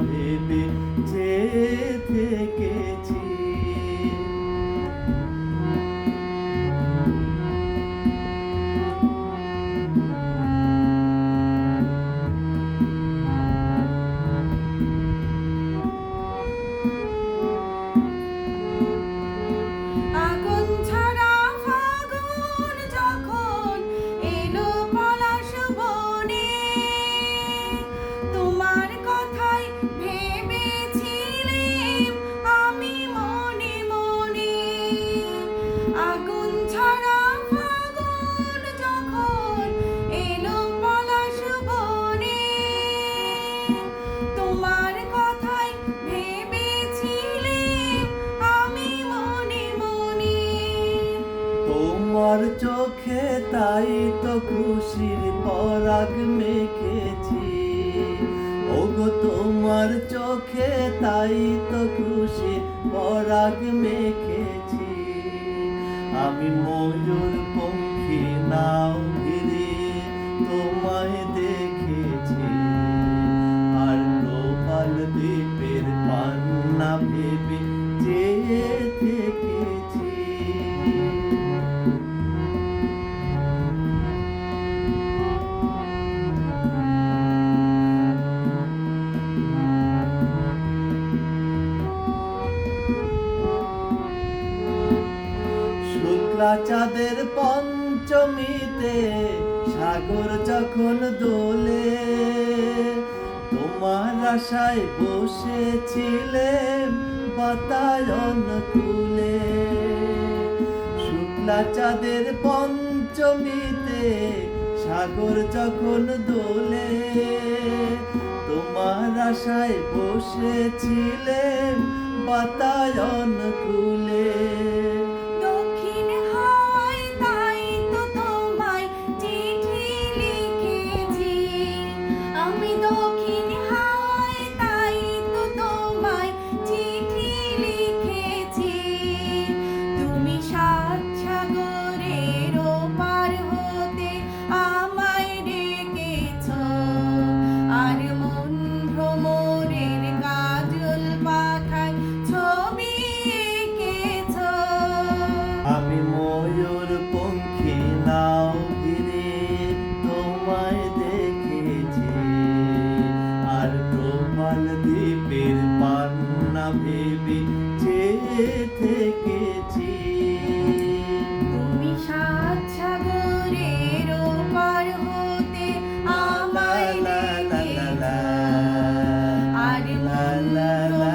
ভেবে চেয়ে থেকেছি। আগুন ছাড়া ফাগুন যখন এলো পলাশ বনে, তোমার কথাই ভেবেছিলাম আমি মনে মনে। আগুন ছাড়া ফাগুন যখন এলো পলাশ বনে, তোমার কথাই ভেবেছিলাম আমি মনে মনে। তোমার চোখে তাই তো খুশির পরাগ মেখেছি। ওগো তোমার চোখে তাই তো খুশির পরাগ মেখেছি। আমি ময়ূর পঙ্খী নাও ঘিরে তোমায় দেখেছি। আর প্রবাল দ্বীপের পান্না ভেবে চেয়ে থেকেছি। শুক্লা চাঁদের পঞ্চমীতে সাগর যখন দোলে, তোমার আশায় বসেছিলেন বাতায়ন কুলে। শুক্লা চাঁদের পঞ্চমীতে সাগর যখন দোলে, তোমার আশায় বসেছিলেন বাতায়ন কুলে। দক্ষিণ হাওয়ায় তাই তো তোমায় চিঠি লিখেছি। আমি দক্ষিণ হাওয়ায় তাই তো তোমায় চিঠি লিখেছি। তুমি সাত সাগরের ওপার হতে আমায় ডেকেছ, আর মন ভ্রমরের কাজল পাখায় ছবি এঁকেছ। আমি ময়ূর পঙ্খী নাও ঘিরে তোমায় দেখেছি। আর প্রবাল দ্বীপের পান্না ভেবে চেয়ে থেকেছি। তুমি সাত সাগরের ওপার হতে আমায় লা লা লা লা ডেকেছ, লা আর লা লা লা